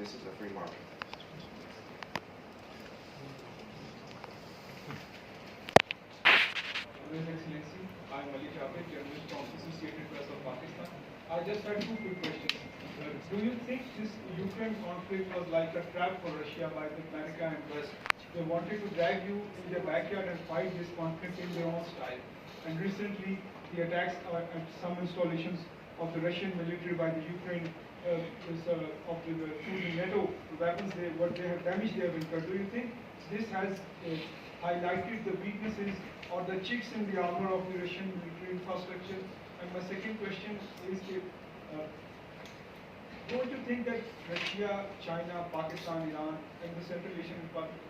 this is a free market. Your Excellency, I am Ali Jafar, journalist from Associated Press of Pakistan. I just had two quick questions. Do you think this Ukraine conflict was like a trap for Russia by the America and West? They wanted to drag you in their backyard and fight this conflict in their own style. And recently, the attacks at some installations of the Russian military by the Ukraine of the NATO weapons, what they have damaged they have incurred. Do you think this has highlighted the weaknesses or the chinks in the armor of the Russian military infrastructure? And my second question is, don't you think that Russia, China, Pakistan, Iran, and the Central Asian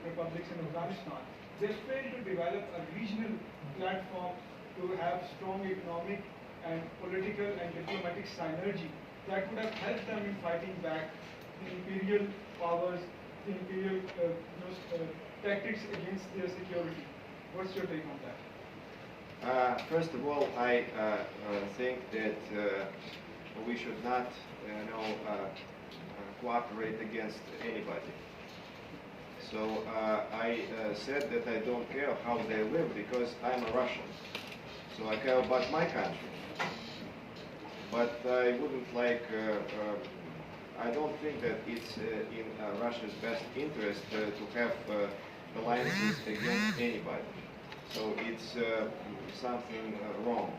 republics and Afghanistan, they failed to develop a regional platform to have strong economic and political and diplomatic synergy that would have helped them in fighting back the imperial powers, the imperial tactics against their security? What's your take on that? First of all, I think that we should not cooperate against anybody. So I said that I don't care how they live because I'm a Russian. So I care about my country. But I wouldn't like, I don't think that it's in Russia's best interest to have alliances against anybody. So it's something wrong.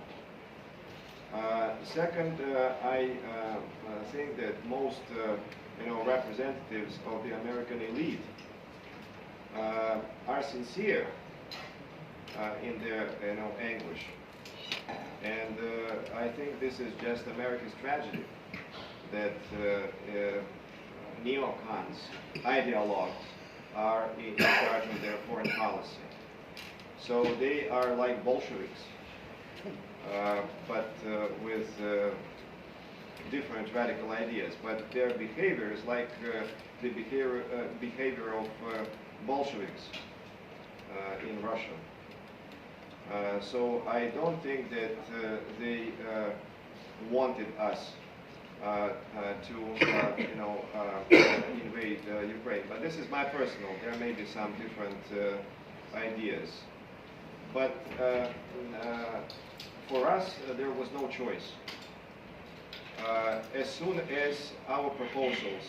Second, I think that most representatives of the American elite are sincere in their anguish, and I think this is just America's tragedy that neocons, ideologues, are in charge of their foreign policy. So they are like Bolsheviks, but with different radical ideas. But their behavior is like the behavior of Bolsheviks in Russia. So I don't think that they wanted us to invade Ukraine. But this is my personal. There may be some different ideas. But for us, there was no choice. As soon as our proposals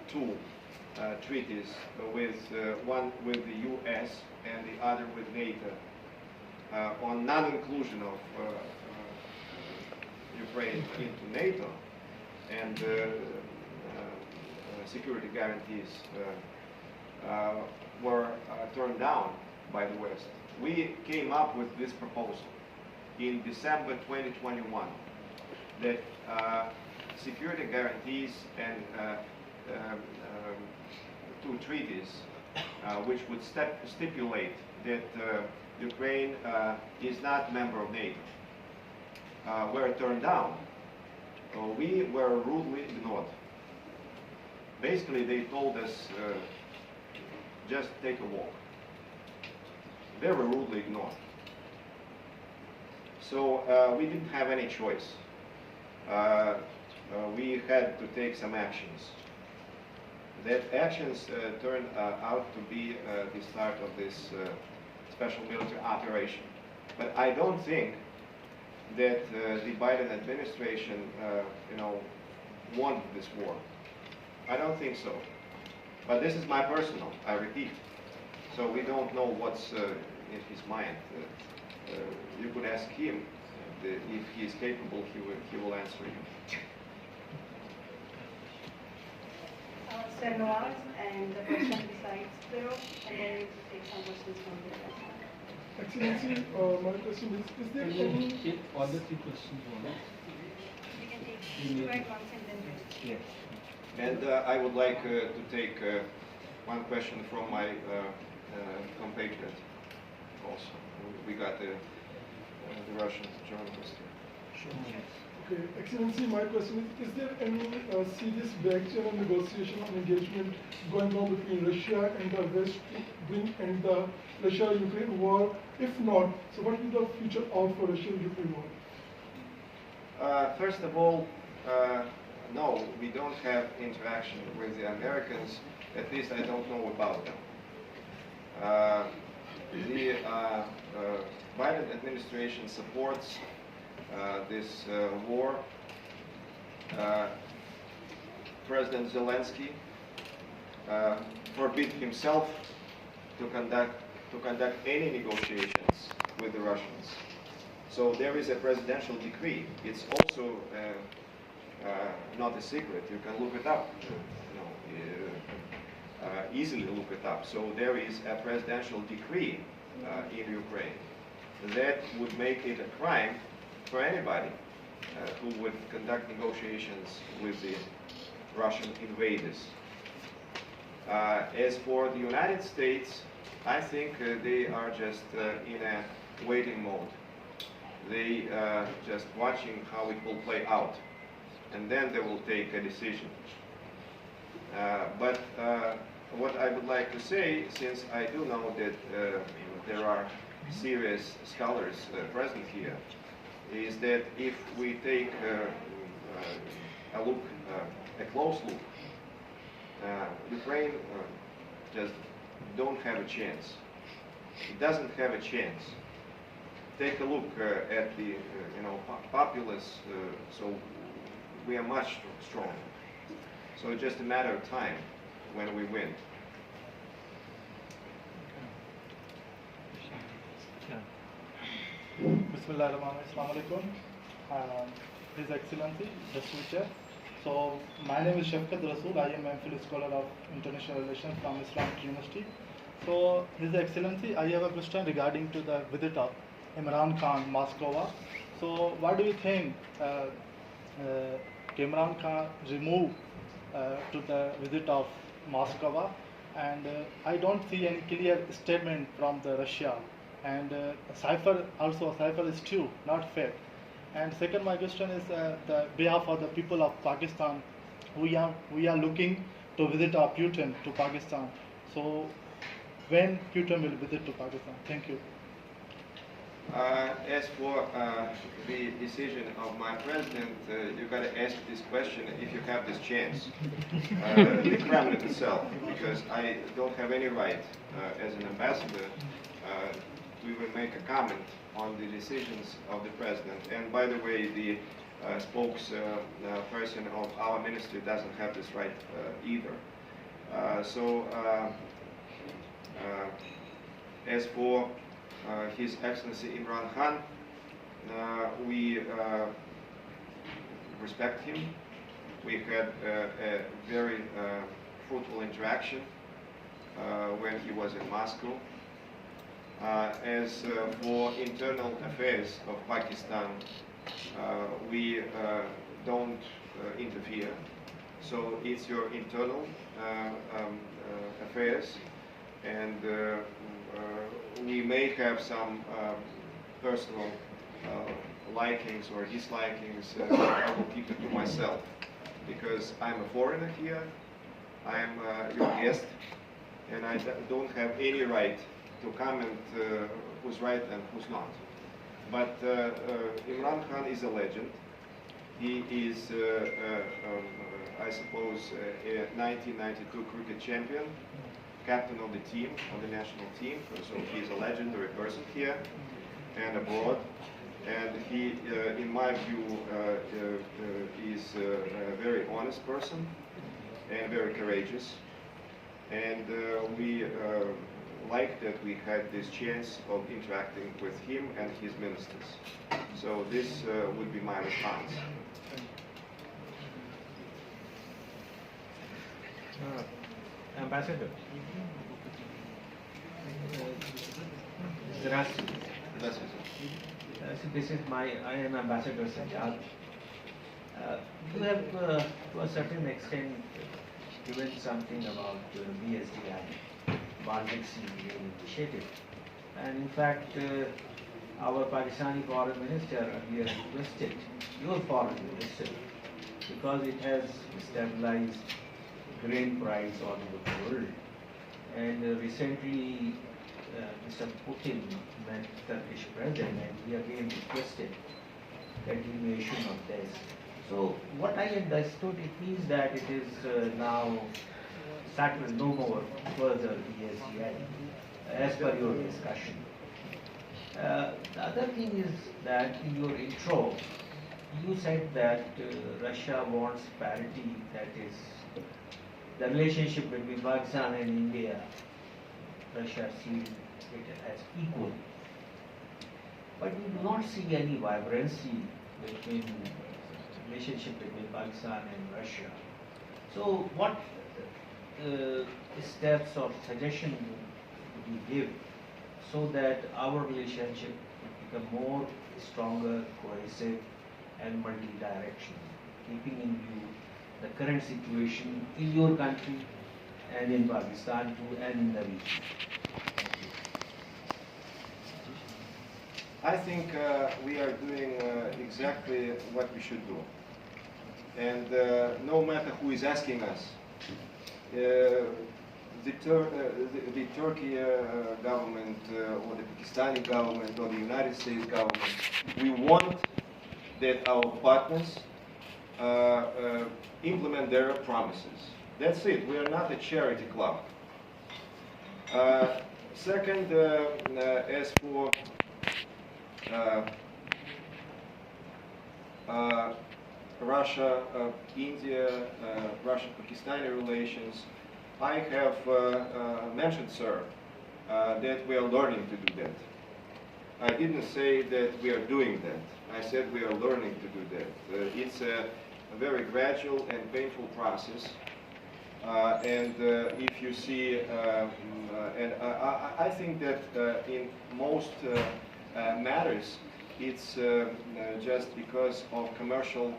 two treaties with one with the U.S. and the other with NATO on non-inclusion of Ukraine into NATO and security guarantees were turned down by the West. We came up with this proposal in December 2021 that security guarantees and two treaties which would stipulate that Ukraine is not a member of NATO were turned down. We were rudely ignored. Basically, they told us, just take a walk. They were rudely ignored. So we didn't have any choice. We had to take some actions. That actions turned out to be the start of this special military operation. But I don't think that the Biden administration, won this war. I don't think so. But this is my personal, I repeat. So we don't know what's in his mind. You could ask him. If he is capable, he will answer you. Sir Nawaz and the person besides Pharaoh, and then take some questions from the Excellency, my question is there any... Take all the three questions only. We can take two at once and then rest. Yes. And I would like to take one question from my compatriot also. We got the Russian journalist here. Okay, Excellency, my question is there any serious back-channel negotiation or engagement going on between Russia and the West to bring end the Russia-Ukraine war? If not, so what is the future of Russia-Ukraine war? First of all, no, we don't have interaction with the Americans. At least I don't know about them. The Biden administration supports this war. President Zelensky forbid himself to conduct any negotiations with the Russians. So there is a presidential decree. It's also not a secret. You can look it up. Easily look it up. So there is a presidential decree in Ukraine that would make it a crime for anybody who would conduct negotiations with the Russian invaders. As for the United States, I think they are just in a waiting mode. They just watching how it will play out, and then they will take a decision. But what I would like to say, since I do know that there are serious scholars present here, is that if we take a close look, Ukraine just don't have a chance. It doesn't have a chance. Take a look at the populace. So we are much stronger. So it's just a matter of time when we win. Bismillahirrahmanirrahim. His Excellency, the Speaker. So my name is Shafkat Rasool. I am a MPhil Scholar of International Relations from Islamic University. So His Excellency, I have a question regarding to the visit of Imran Khan, Moscow. So what do you think Imran Khan remove to the visit of Moscow, and I don't see any clear statement from the Russia, and cipher is true, not fake. And second, my question is the behalf of the people of Pakistan, we are looking to visit our Putin to Pakistan. So when Putin will visit to Pakistan? Thank you. As for the decision of my president, you've got to ask this question if you have this chance. The Kremlin itself, because I don't have any right as an ambassador to even make a comment on the decisions of the president. And by the way, the spokesperson of our ministry doesn't have this right either. As for His Excellency Imran Khan, we respect him. We had a very fruitful interaction when he was in Moscow. As for internal affairs of Pakistan, we don't interfere. So it's your internal affairs, and we may have some personal likings or dislikings. I will keep it to myself, because I'm a foreigner here, I'm your guest, and I don't have any right to comment who's right and who's not. But Imran Khan is a legend. He is, I suppose, a 1992 cricket champion, captain of the team, of the national team, so he is a legendary person here and abroad. And he, in my view, is a very honest person and very courageous. And we like that we had this chance of interacting with him and his ministers. So this would be my response. Ambassador. So this is I am Ambassador Sajjad. You have, to a certain extent, given something about BSDI, Bal Vaccine initiative. And in fact, our Pakistani foreign minister earlier requested, your foreign minister, because it has stabilized grain price all over the world. And recently, Mr. Putin met Turkish president, and he again requested continuation of this. So what I understood, it means that it is now settled no more further ESCI, as per your discussion. The other thing is that in your intro, you said that Russia wants parity, that is, the relationship between Pakistan and India, Russia sees it as equal. But we do not see any vibrancy between relationship between Pakistan and Russia. So what steps or suggestion would you give so that our relationship would become more stronger, cohesive and multi-directional, keeping in view the current situation in your country and in Pakistan too and in the region? I think we are doing exactly what we should do. And no matter who is asking us, the Turkey government or the Pakistani government or the United States government, we want that our partners implement their promises. That's it. We are not a charity club. Second, as for Russia, India, Russia-Pakistani relations, I have mentioned, sir, that we are learning to do that. I didn't say that we are doing that. I said we are learning to do that. It's a very gradual and painful process. And if you see, and I think that in most matters, it's just because of commercial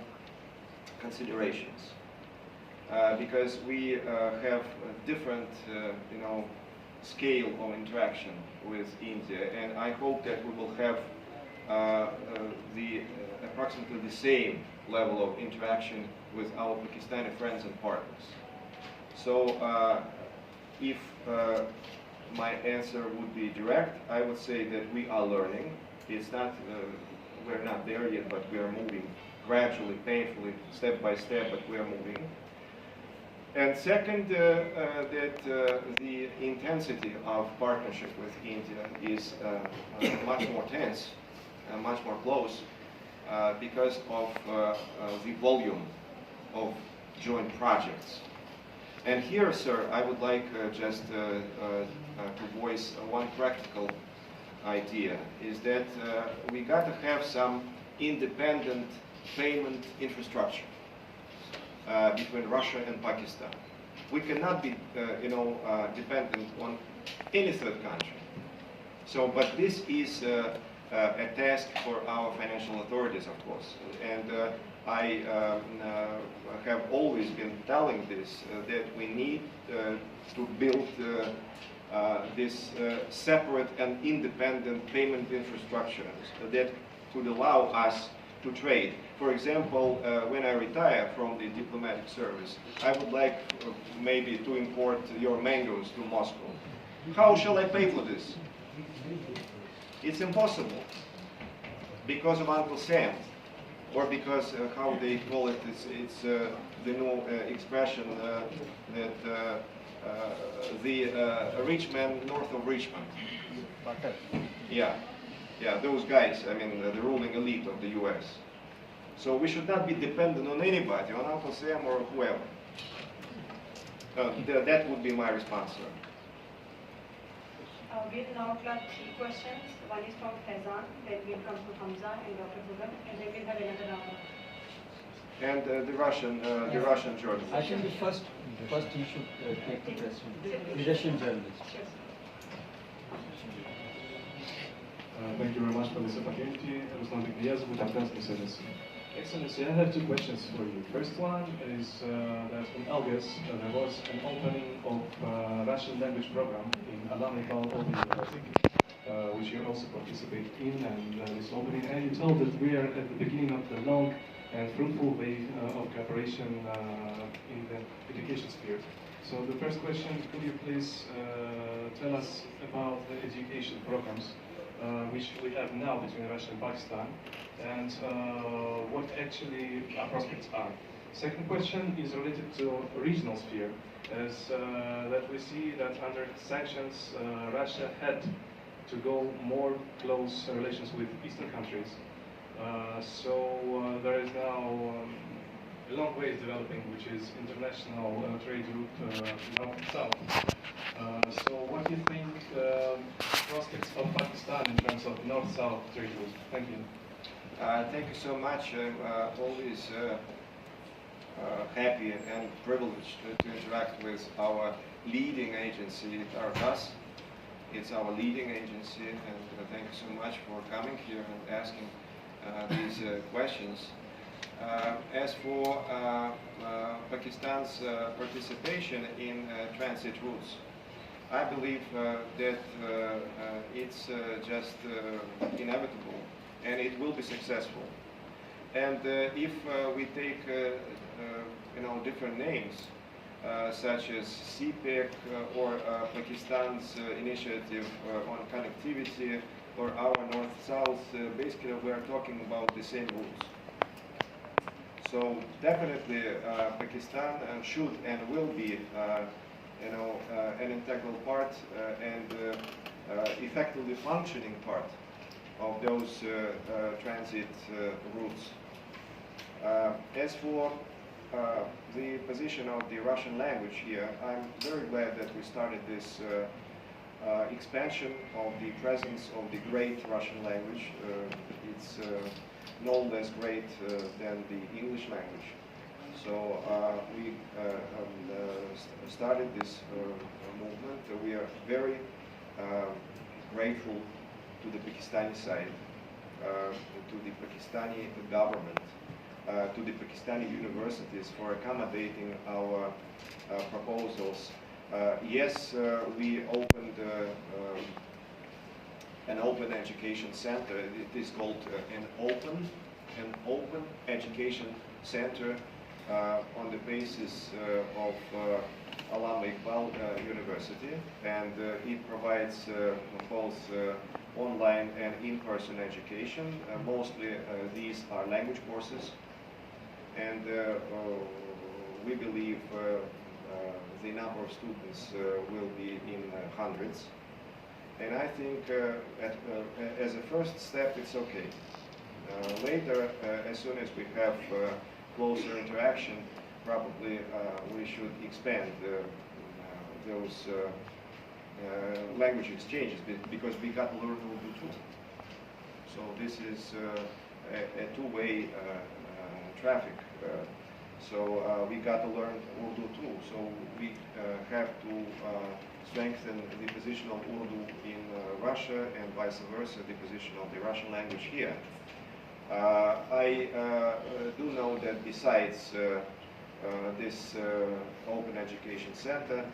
considerations. Because we have a different, scale of interaction with India, and I hope that we will have approximately the same level of interaction with our Pakistani friends and partners. So, if my answer would be direct, I would say that we are learning. It's not, we're not there yet, but we are moving gradually, painfully, step by step, but we are moving. And second, that the intensity of partnership with India is much more tense, much more close, because of the volume of joint projects. And here, sir, I would like just to voice one practical idea, is that we got to have some independent payment infrastructure between Russia and Pakistan. We cannot be, dependent on any third country. So, but this is a task for our financial authorities, of course. And I have always been telling this, that we need to build this separate and independent payment infrastructure that could allow us to trade. For example, when I retire from the diplomatic service, I would like maybe to import your mangoes to Moscow. How shall I pay for this? It's impossible because of Uncle Sam, or because how they call it, it's the new expression that the rich man north of Richmond. Yeah, those guys, I mean, the ruling elite of the U.S. So we should not be dependent on anybody, on Uncle Sam or whoever. That would be my response, sir. We'll now have 3 questions. One is from Faizan, then we'll come to Hamza and Dr. Bugan, and then we'll have another round. And the Russian journalist. I think the first you should take the question. The Russian journalist. Thank you very much for this opportunity. Ruslan Bikniyaz with Afghanistan Service. Excellency, I have 2 questions for you. First one is that in August there was an opening of Russian language program in Alumni University. which you also participate in, and this opening. And you told that we are at the beginning of the long and fruitful way of cooperation in the education sphere. So the first question, could you please tell us about the education programs which we have now between Russia and Pakistan, and what actually our prospects are? Second question is related to regional sphere, as that we see that under sanctions Russia had to go more close relations with eastern countries. So there is now a long way is developing, which is international trade route north and south. So what do you think prospects of Pakistan in terms of north-south trade route? Thank you. Thank you so much. Always happy and privileged to interact with our leading agency, Airbus. It's our leading agency, and thank you so much for coming here and asking these questions. As for Pakistan's participation in transit routes, I believe that it's just inevitable, and it will be successful. And if we take different names, such as CPEC or Pakistan's initiative on connectivity or our north-south, basically we are talking about the same routes. So definitely Pakistan should and will be an integral part and effectively functioning part of those transit routes. As for the position of the Russian language here, I'm very glad that we started this expansion of the presence of the great Russian language. It's no less great than the English language. So we started this movement. We are very grateful to the Pakistani side, to the Pakistani government, to the Pakistani universities for accommodating our proposals. Yes, we opened an open education center. It is called an open education center on the basis of Allama Iqbal University, and it provides both online and in-person education. Mostly these are language courses, and we believe the number of students will be in hundreds. And I think as a first step it's okay. Later, as soon as we have closer interaction, probably we should expand those language exchanges, because we got to learn Urdu too. So this is a two-way traffic. So we got to learn Urdu too. So we have to strengthen the position of Urdu in Russia, and vice versa, the position of the Russian language here. I do know that besides this open education center,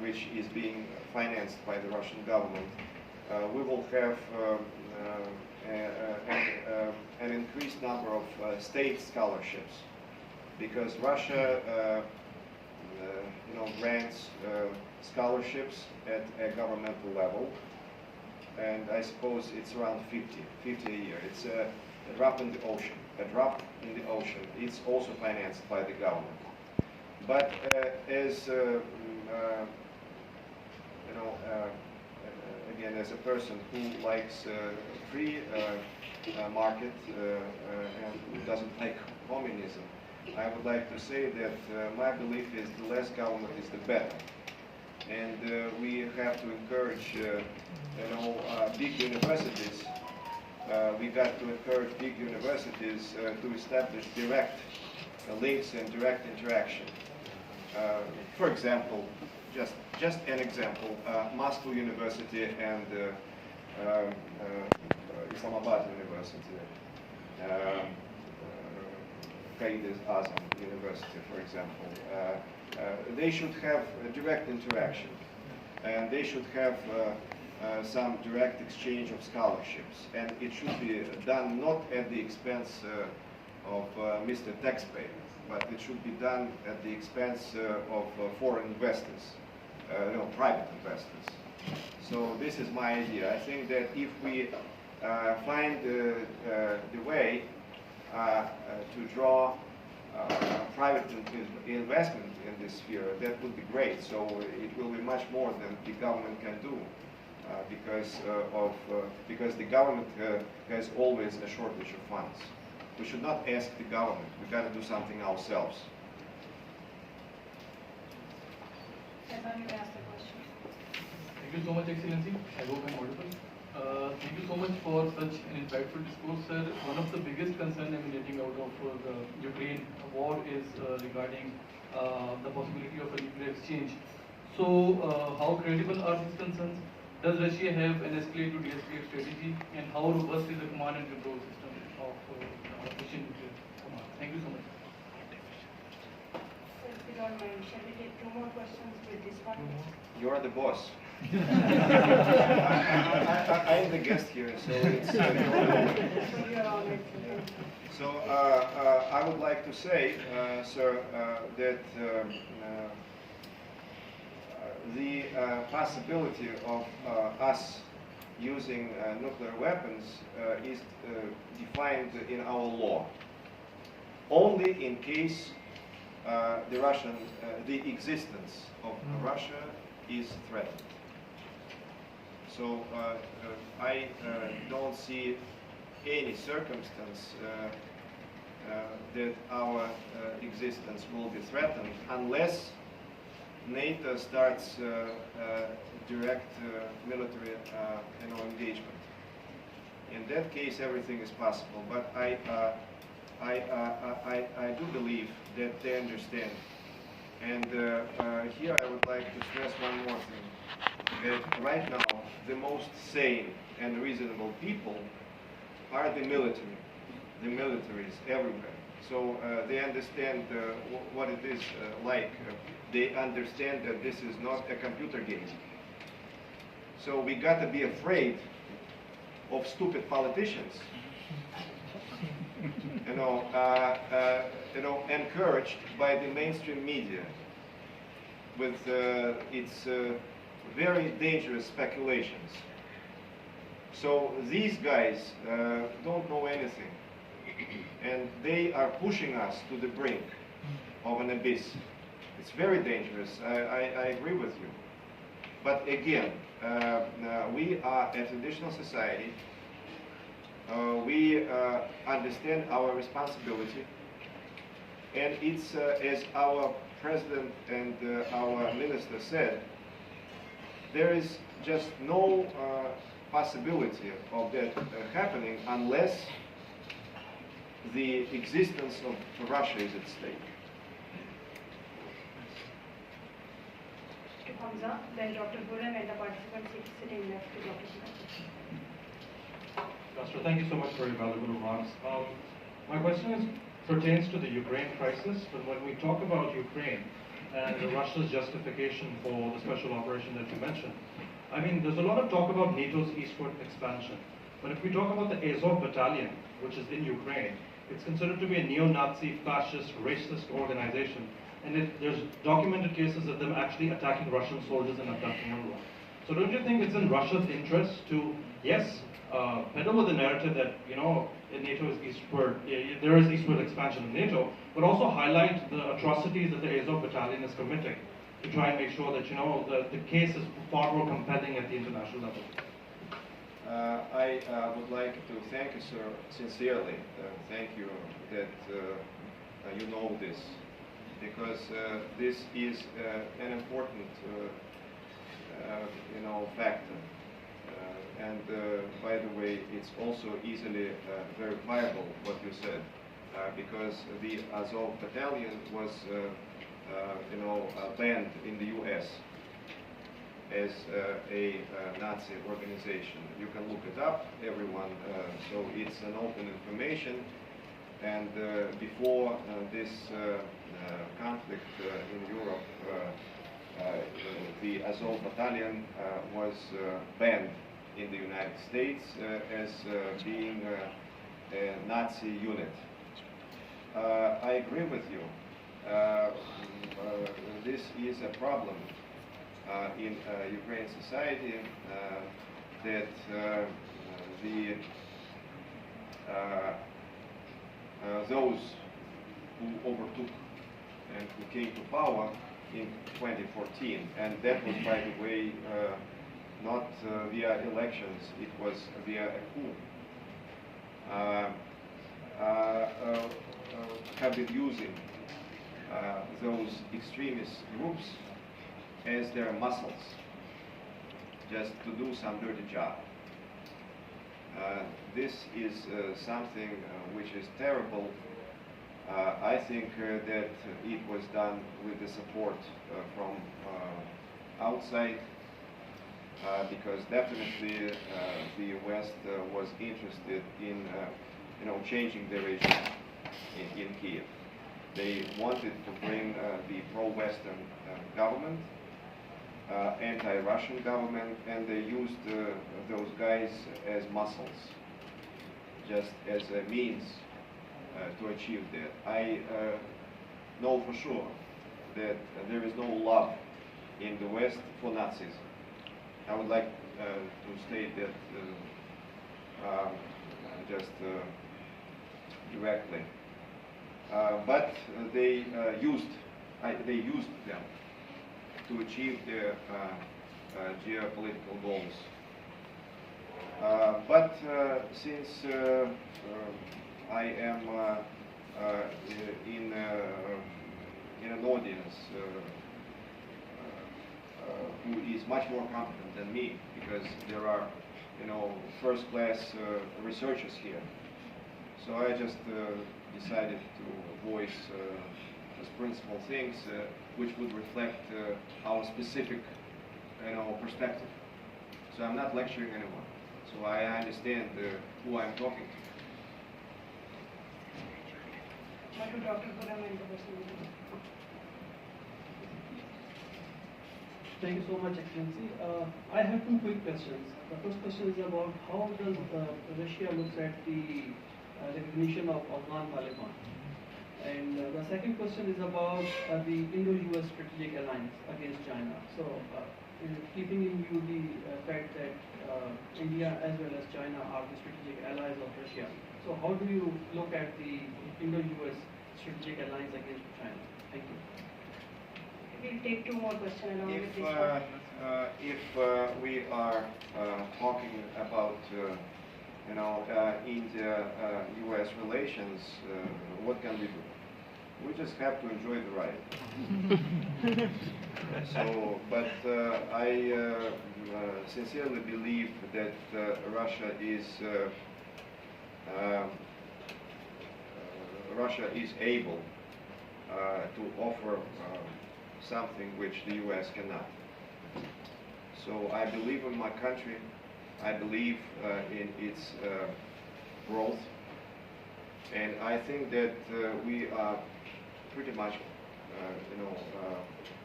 which is being financed by the Russian government, we will have an increased number of state scholarships, because Russia grants scholarships at a governmental level, and I suppose it's around 50 a year. It's a drop in the ocean. A drop in the ocean. It's also financed by the government. But as again, as a person who likes free market and who doesn't like communism, I would like to say that my belief is the less government is the better. And we have to encourage, big universities. We got to encourage big universities to establish direct links and direct interaction. For example, just an example, Moscow University and Islamabad University, Azam University, for example. They should have a direct interaction, and they should have some direct exchange of scholarships, and it should be done not at the expense of Mr. Taxpayer, but it should be done at the expense of foreign investors, private investors. So this is my idea. I think that if we find the way to draw private investment in this sphere, that would be great. So it will be much more than the government can do, because the government has always a shortage of funds. We should not ask the government. We got to do something ourselves. Everyone may ask the question. Thank you so much, Excellency. I hope I'm audible. Thank you so much for such an insightful discourse, sir. One of the biggest concerns emanating out of the Ukraine war is regarding the possibility of a nuclear exchange. So, how credible are these concerns? Does Russia have an escalate to de-escalate strategy, and how robust is the command and control system of Russian nuclear command? Thank you so much. So if you don't mind, shall we take 2 more questions with this one? You're the boss. I am the guest here, so it's. So you're on it. So I would like to say, sir, that the possibility of us using nuclear weapons is defined in our law. Only in case the existence of Russia is threatened. So I don't see any circumstance that our existence will be threatened unless NATO starts direct military engagement. In that case, everything is possible. But I do believe that they understand. And here I would like to stress one more thing. That right now, the most sane and reasonable people are the military. The militaries everywhere. So they understand what it is like. They understand that this is not a computer game. So we got to be afraid of stupid politicians. Encouraged by the mainstream media with its very dangerous speculations. So these guys don't know anything, and they are pushing us to the brink of an abyss. It's very dangerous. I agree with you. But again, we are a traditional society. We understand our responsibility, and it's as our president and our minister said, there is just no possibility of that happening unless the existence of Russia is at stake. To Hamza, then Dr. Guram and the participants sitting left to Dr. Shiva. Pastor, thank you so much for your valuable remarks. My question pertains to the Ukraine crisis, but when we talk about Ukraine and Russia's justification for the special operation that you mentioned, I mean, there's a lot of talk about NATO's eastward expansion. But if we talk about the Azov battalion, which is in Ukraine, it's considered to be a neo-Nazi, fascist, racist organization. And there's documented cases of them actually attacking Russian soldiers and abducting everyone. So don't you think it's in Russia's interest to, yes, peddle with the narrative that, NATO is eastward, there is eastward expansion of NATO, but also highlight the atrocities that the Azov battalion is committing to try and make sure that, the case is far more compelling at the international level? I would like to thank you, sir, sincerely. Thank you that you know this, because this is an important, factor. And by the way, it's also easily verifiable what you said, because the Azov battalion was, banned in the U.S. as a Nazi organization. You can look it up, everyone. So it's an open information. And before this conflict in Europe the Azov battalion was banned in the United States as being a Nazi unit. I agree with you. This is a problem in Ukrainian society that those who overtook and who came to power in 2014, and that was, by the way, not via elections, it was via a coup, have been using those extremist groups as their muscles, just to do some dirty job. This is something which is terrible. I think that it was done with the support from outside, because definitely the West was interested in changing the regime in Kiev. They wanted to bring the pro-Western government, anti-Russian government, and they used those guys as muscles, just as a means to achieve that. I know for sure that there is no love in the West for Nazism. I would like to state that just directly. But they used them to achieve their geopolitical goals. But since I am in an audience who is much more competent than me, because there are, first-class researchers here. So I just decided to voice as principal things which would reflect our specific, perspective. So I'm not lecturing anyone. So I understand who I'm talking to. Thank you so much, Excellency. I have two quick questions. The first question is about how does Russia looks at the recognition of Afghan Taliban? And the second question is about the Indo-US strategic alliance against China. So, keeping in view the fact that India as well as China are the strategic allies of Russia, so how do you look at the Indo-US strategic alliance against China? Thank you. We'll take two more questions along with this one. If we are talking about India-US relations, what can we do? We just have to enjoy the ride. So, but I sincerely believe that Russia is able to offer something which the US cannot. So I believe in my country. I believe in its growth, and I think that we are pretty much,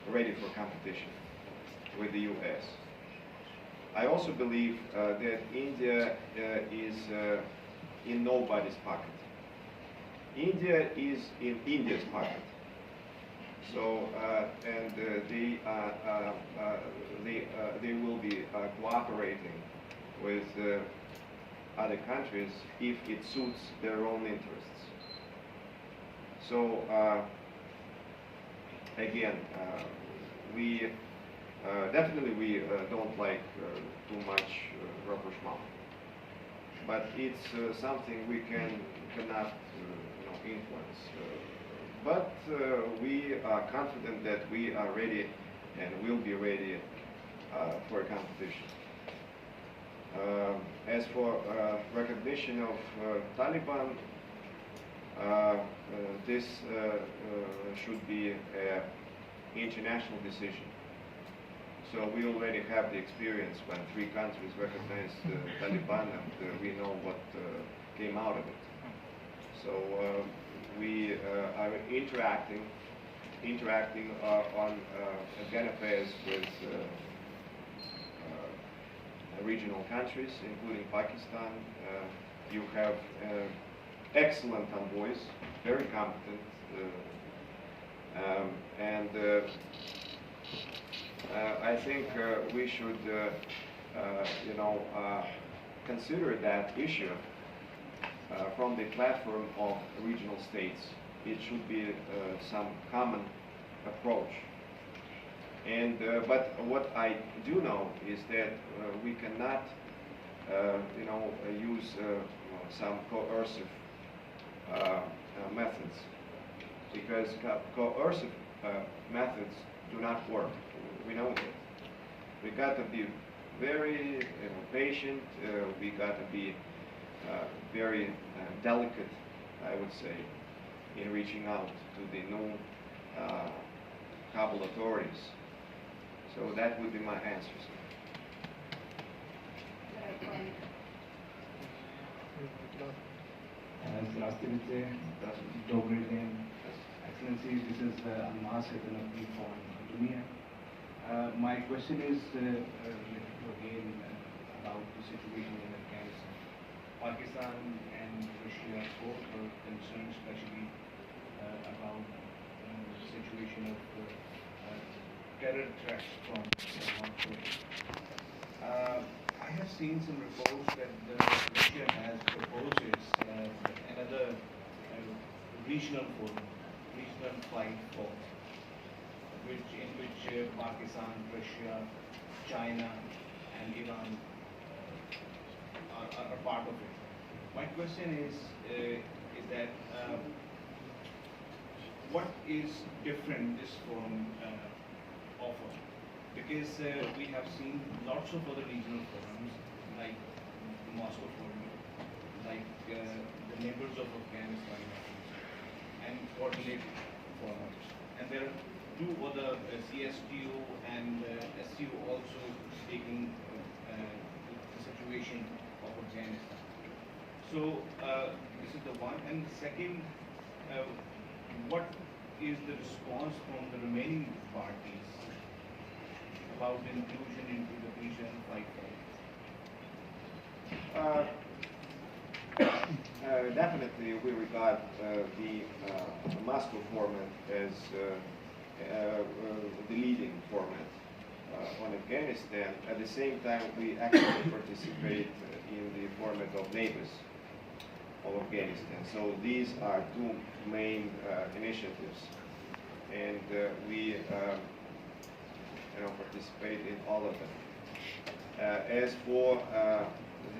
ready for competition with the US. I also believe that India is in nobody's pocket. India is in India's pocket. So, and they will be cooperating with other countries if it suits their own interests. So, again, we definitely don't like too much rapprochement, but it's something we cannot influence. But we are confident that we are ready and will be ready for a competition. As for recognition of Taliban, this should be an international decision. So we already have the experience when 3 countries recognized Taliban, and we know what came out of it. So we are interacting interacting on Afghan affairs with regional countries, including Pakistan. You have excellent envoys, very competent, and I think we should, consider that issue from the platform of regional states. It should be some common approach. And but what I do know is that we cannot, use some coercive methods, because coercive methods do not work. We know that. We got to be very patient. We got to be very delicate, I would say, in reaching out to the new Kabul authorities. So that would be my answers. Excellency, this is Ambassador Danila Ganich. My question is again about the situation in Afghanistan. Pakistan and Russia both are concerned, especially about the situation of terror threats from North Korea. I have seen some reports that Russia has proposed another regional forum, regional fight forum, in which Pakistan, Russia, China, and Iran are part of it. My question is that what is different this forum offer? Because we have seen lots of other regional forums, like the Moscow Forum, like the neighbors of Afghanistan, and coordinated forums. And there are two other CSTO and STO also taking the situation of Afghanistan. So this is the one. And the second, what is the response from the remaining parties about inclusion into the region fight forum? Definitely, we regard the Moscow format as the leading format on Afghanistan. At the same time, we actively participate in the format of neighbors of Afghanistan. So these are two main initiatives, and we participate in all of them. As for the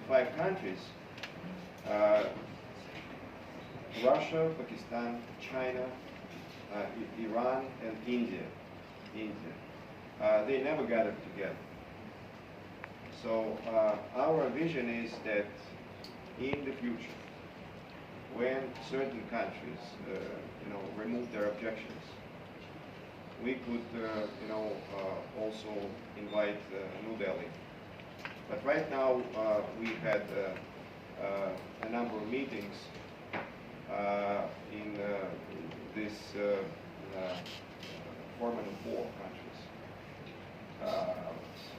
5 countries, Russia, Pakistan, China, Iran, and India, they never gathered together. So our vision is that in the future, when certain countries, remove their objections, we could, also invite New Delhi. But right now, we've had a number of meetings in this format of 4 countries: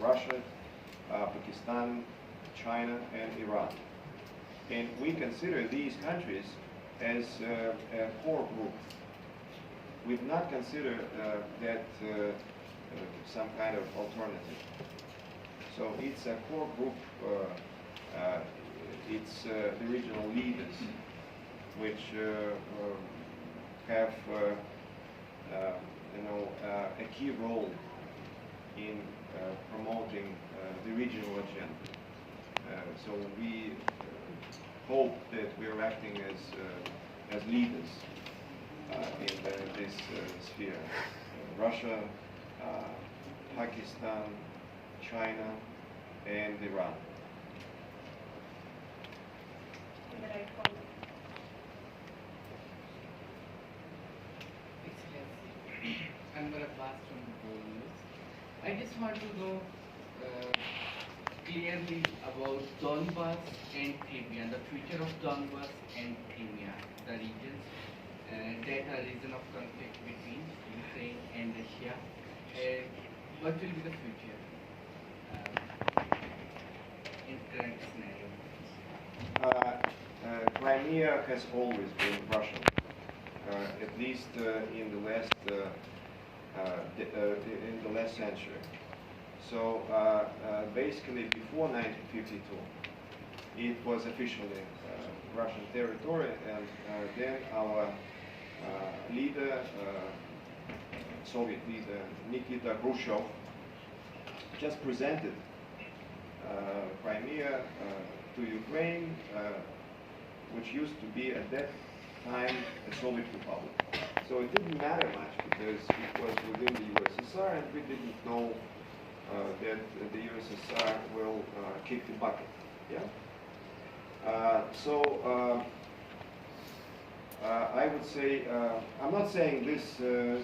Russia, Pakistan, China, and Iran. And we consider these countries as a core group. We've not considered that some kind of alternative. So it's a core group. It's the regional leaders, which have a key role in promoting the regional agenda. So we hope that we are acting as leaders in this sphere. Russia, Pakistan, China, and Iran. I just want to know clearly about Donbass and Crimea, the future of Donbass and Crimea, the regions, that a reason of conflict between Ukraine and Russia. What will be the future in current scenario? Crimea has always been Russian, at least in the last century. So basically, before 1952, it was officially Russian territory, and then our leader, Soviet leader Nikita Khrushchev, just presented Crimea to Ukraine, which used to be at that time a Soviet republic. So it didn't matter much because it was within the USSR, and we didn't know that the USSR will kick the bucket. Yeah. I would say, I'm not saying this, you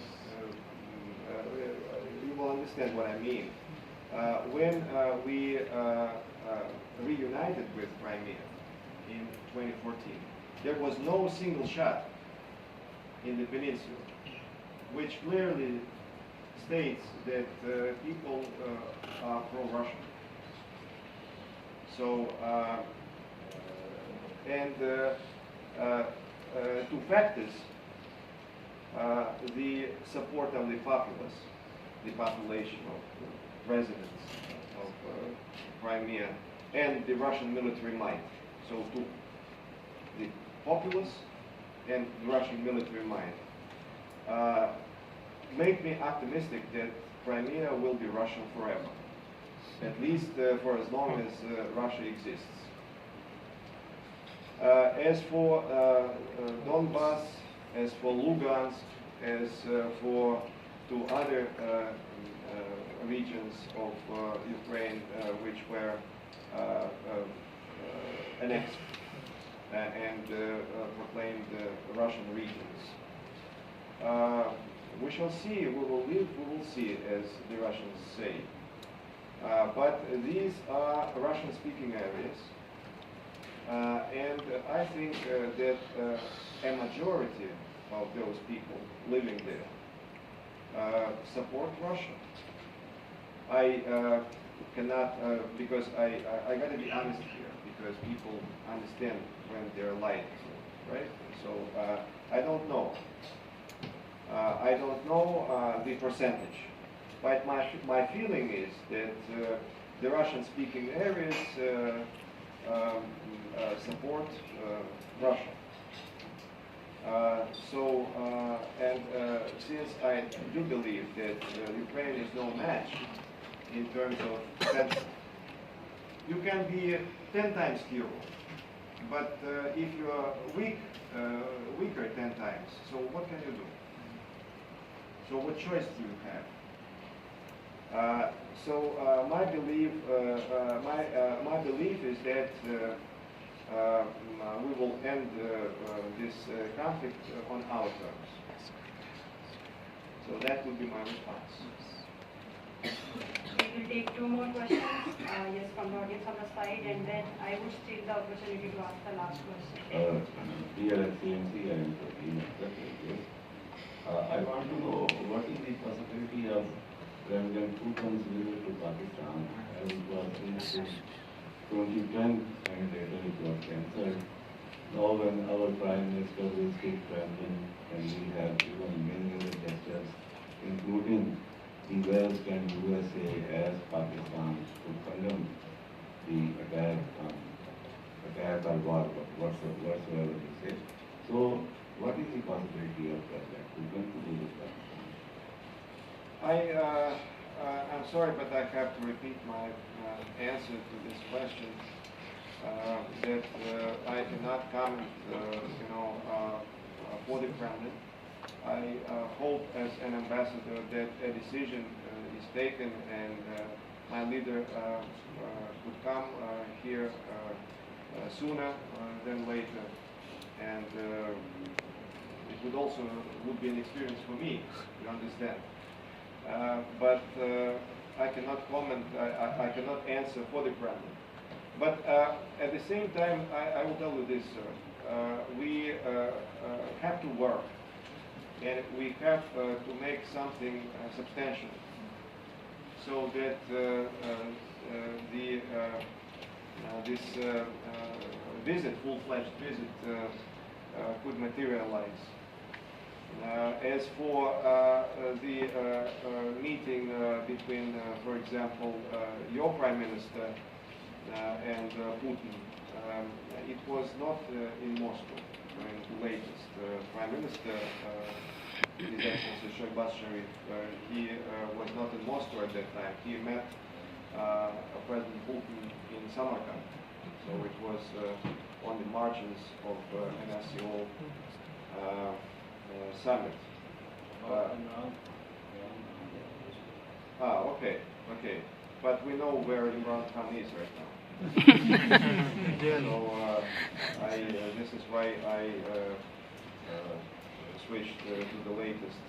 will understand what I mean. When we reunited with Crimea in 2014, there was no single shot in the peninsula, which clearly states that people are pro-Russian. So, two factors, the support of the populace, the population of residents of Crimea, and the Russian military might. So two, the populace and the Russian military might make me optimistic that Crimea will be Russian forever, at least for as long as Russia exists. As for Donbass, as for Lugansk, as for two other regions of Ukraine which were annexed and proclaimed Russian regions, we shall see, we will live, we will see, as the Russians say. But these are Russian-speaking areas. And I think that a majority of those people living there support Russia. I cannot, because I got to be honest here, because people understand when they're lying, right? So I don't know. I don't know the percentage, but my feeling is that the Russian-speaking areas support Russia. Since I do believe that Ukraine is no match in terms of census, you can be 10 times hero, but if you are weaker 10 times, so what can you do? So what choice do you have? My belief is that we will end this conflict on our terms. So that would be my response. We will take two more questions, yes, from the audience on the side, and then I would take the opportunity to ask the last question. Dear Excellency and the I want to know what is the possibility of President Putin's visit to Pakistan, as it was in 2010 and later it was cancelled. Now when our Prime Minister will speak Kremlin, and we have given many other gestures, including the West and USA as Pakistan to condemn the attack or war, whatsoever we say. So what is the possibility of President Putin to visit Pakistan? I'm sorry, but I have to repeat my answer to this question. That I cannot comment, for the Kremlin. I hope, as an ambassador, that a decision is taken and my leader could come here sooner than later, and it would also be an experience for me. You understand? But I cannot comment. I cannot answer for the Kremlin. But at the same time, I will tell you this, sir. We have to work, and we have to make something substantial, so that this visit, full-fledged visit, could materialize. As for the meeting between, for example, your Prime Minister and Putin, it was not in Moscow. The latest Prime Minister, His Excellency Shehbaz Sharif, he was not in Moscow at that time. He met President Putin in Samarkand. So it was on the margins of NSCO summit. Okay. But we know where Imran Khan is right now. So this is why I switched to the latest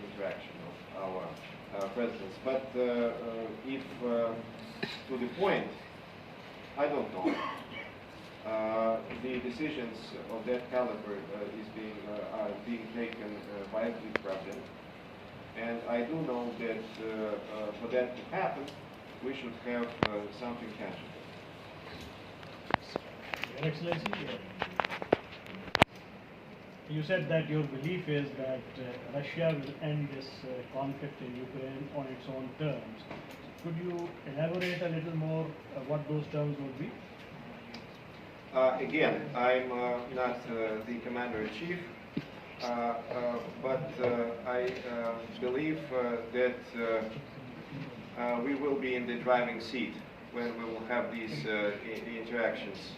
interaction of our presidents. But if to the point, I don't know. The decisions of that caliber are being taken by a big president, and I do know that for that to happen, we should have something tangible. Your Excellency, you said that your belief is that Russia will end this conflict in Ukraine on its own terms. Could you elaborate a little more what those terms would be? Again, I'm not the commander-in-chief, but I believe that we will be in the driving seat when we will have these interactions.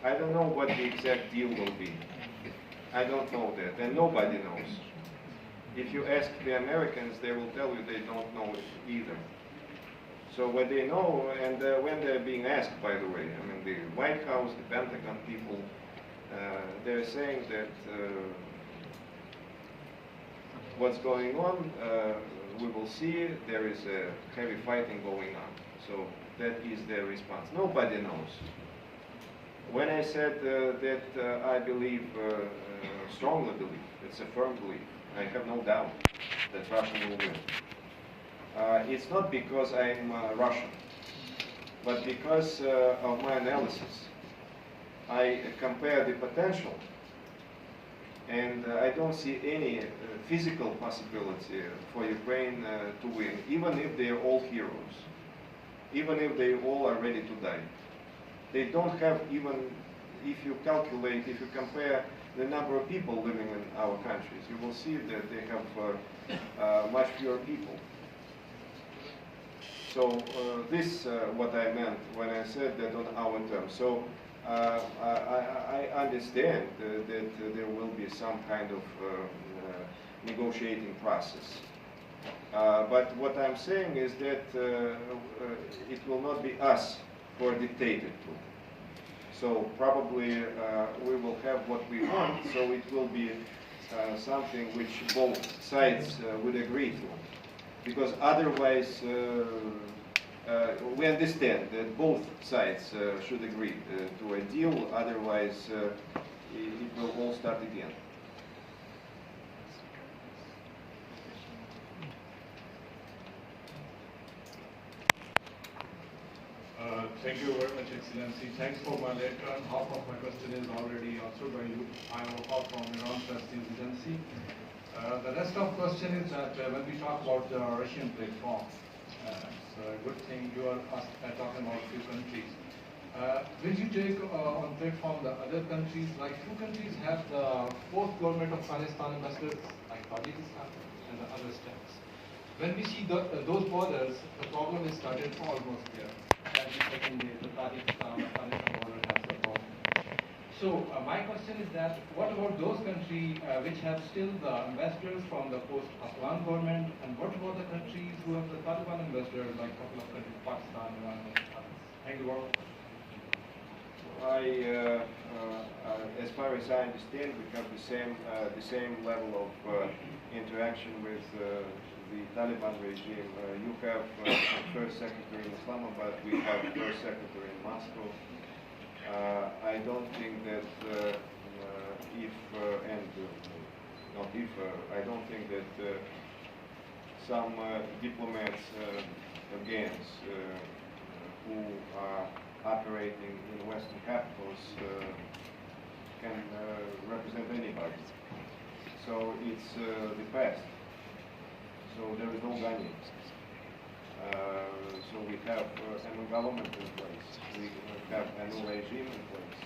I don't know what the exact deal will be. I don't know that, and nobody knows. If you ask the Americans, they will tell you they don't know it either. So what they know, and when they're being asked, by the way, I mean the White House, the Pentagon people, they're saying that what's going on, we will see, there is heavy fighting going on. So that is their response. Nobody knows. When I said that I believe, strongly believe, it's a firm belief, I have no doubt that Russia will win. It's not because I'm Russian, but because of my analysis. I compare the potential, and I don't see any physical possibility for Ukraine to win, even if they are all heroes, even if they all are ready to die. They don't have even, if you calculate, if you compare the number of people living in our countries, you will see that they have much fewer people. So this what I meant when I said that on our terms. So I understand that there will be some kind of negotiating process. But what I'm saying is that it will not be us who are dictated to. So probably we will have what we want, so it will be something which both sides would agree to. Because otherwise, we understand that both sides should agree to a deal, otherwise it will all start again. Thank you very much, Excellency. Thanks for my letter. Half of my question is already answered by you. I am Ouster from Iran Press News Agency. The rest of question is that when we talk about the Russian platform, it's a good thing you are talking about few countries. Will you take on platform the other countries? Like two countries have the fourth government of Pakistan ambassadors, like Pakistan and the other states. When we see those borders, the problem is started almost there. The Pakistan border has the problem. So my question is that what about those countries which have still the ambassadors from the post-Afghan government, and what about the countries who have the Taliban ambassadors, like a couple of countries, Pakistan, Iran, and others? Thank you very much. As far as I understand, we have the same level of interaction with the Taliban regime. You have first secretary in Islamabad, we have first secretary in Moscow. I don't think that I don't think that some diplomats against who are operating in Western capitals can represent anybody. So it's the past. So there is no Ganich. So we have a new government in place. We have a new regime in place.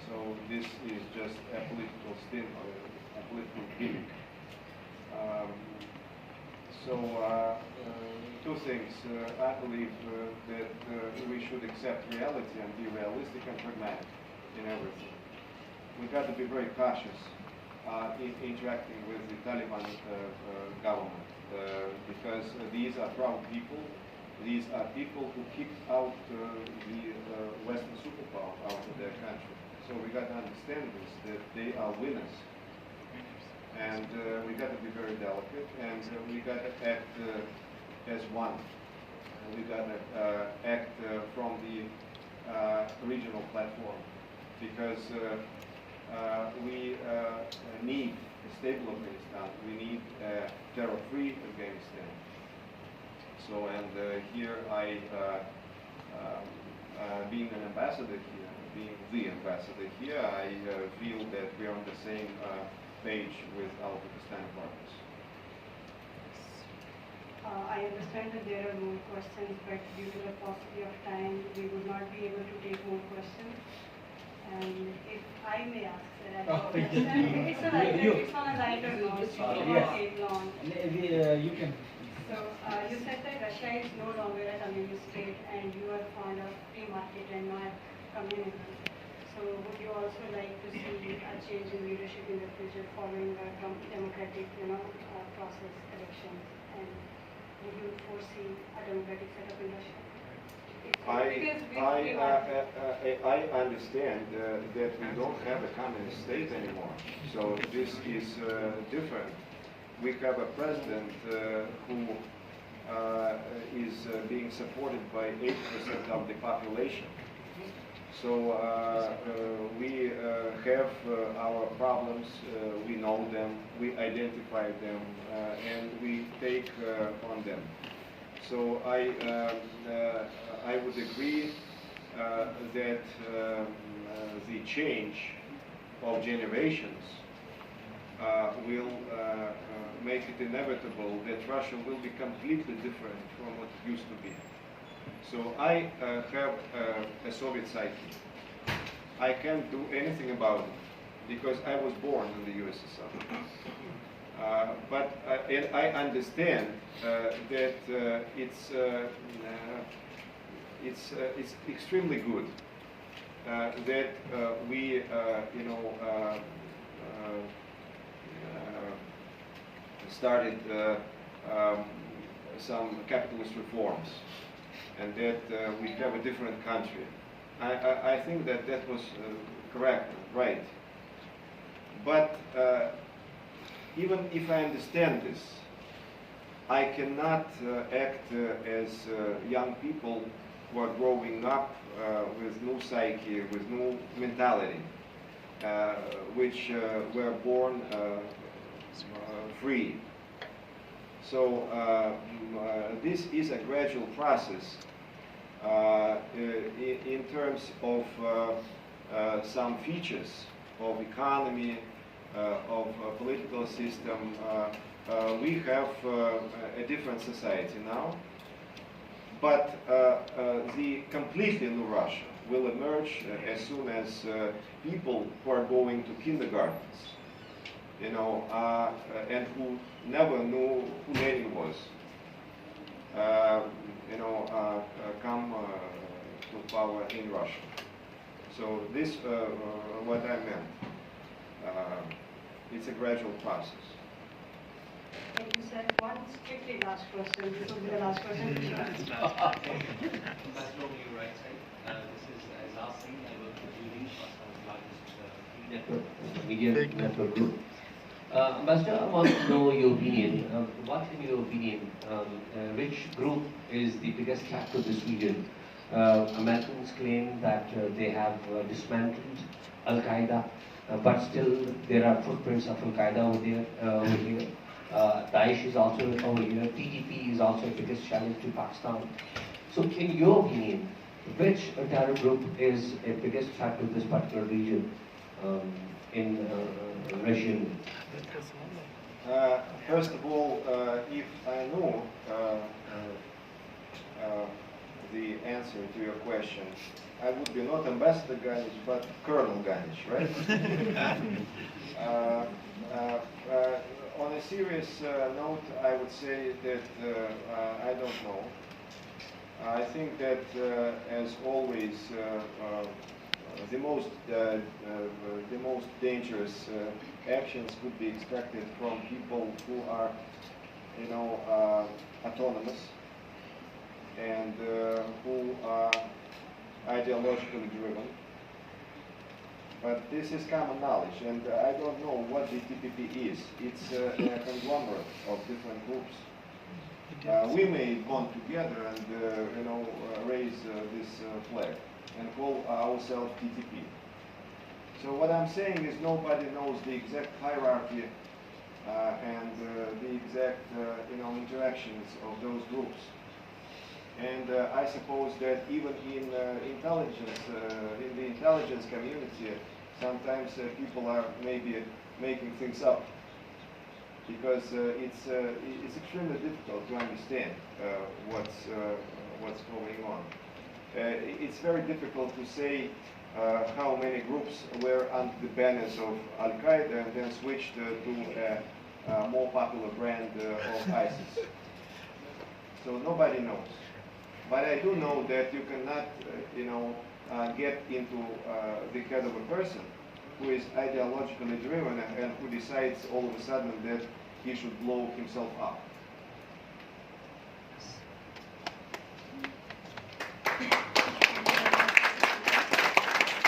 So this is just a political stint, a political gimmick. Two things. I believe that we should accept reality and be realistic and pragmatic in everything. We've got to be very cautious in interacting with the Taliban government because these are proud people. These are people who kicked out the Western superpower out of their country. So we got to understand this, that they are winners. And we got to be very delicate, and we got to act as one. We got to act from the regional platform, because we need a stable Afghanistan. We need a terror-free Afghanistan. So, and here being an ambassador here, being the ambassador here, I feel that we are on the same page with our Pakistani partners. I understand that there are more questions, but due to the paucity of time, we would not be able to take more questions. And if I may ask, sir, I understand it's on a lighter note, so it will not take long. You can. So you said that Russia is no longer a communist state, and you are fond of free market and not communism. So would you also like to see a change in leadership in the future following a democratic, process elections? And would you foresee a democratic setup in Russia? I understand that we don't have a communist state anymore. So this is different. We have a president who is being supported by 8% of the population. So we have our problems, we know them, we identify them, and we take on them. So I would agree that the change of generations will make it inevitable that Russia will be completely different from what it used to be. So I have a Soviet psyche. I can't do anything about it because I was born in the USSR. But I understand that it's extremely good that we started some capitalist reforms, and that we have a different country. I think that was correct, right. But even if I understand this, I cannot act as young people who are growing up with new psyche, with new mentality, which were born free. So this is a gradual process in terms of some features of economy, of political system. We have a different society now, but the completely new Russia will emerge as soon as people who are going to kindergartens, and who never knew who Lenin was, come to power in Russia. So this, what I meant, it's a gradual process. Thank you, sir. One strictly last question. This will be the last question. Ambassador, on your right side. This is Azaz Singh. I work for Pakistan's largest media network group. Ambassador, I want to know your opinion. What, in your opinion, which group is the biggest threat to this region? Americans claim that they have dismantled Al-Qaeda, but still there are footprints of Al-Qaeda over here. Daesh is also over here. TTP is also the biggest challenge to Pakistan. So, in your opinion, which terror group is a biggest threat to this particular region in Russian? First of all, if I know the answer to your question, I would be not Ambassador Ganich, but Colonel Ganich, right? On a serious note, I would say that I don't know. I think that, as always, the most dangerous actions could be expected from people who are, autonomous and who are ideologically driven. But this is common knowledge, and I don't know what the TPP is. It's a conglomerate of different groups. We may bond together and raise this flag and call ourselves TTP. So what I'm saying is nobody knows the exact hierarchy and the exact interactions of those groups. And I suppose that even in the intelligence community, sometimes people are maybe making things up, because it's extremely difficult to understand what's going on. It's very difficult to say how many groups were under the banners of Al-Qaeda and then switched to a more popular brand of ISIS. So nobody knows. But I do know that you cannot, get into the head of a person who is ideologically driven and who decides all of a sudden that he should blow himself up.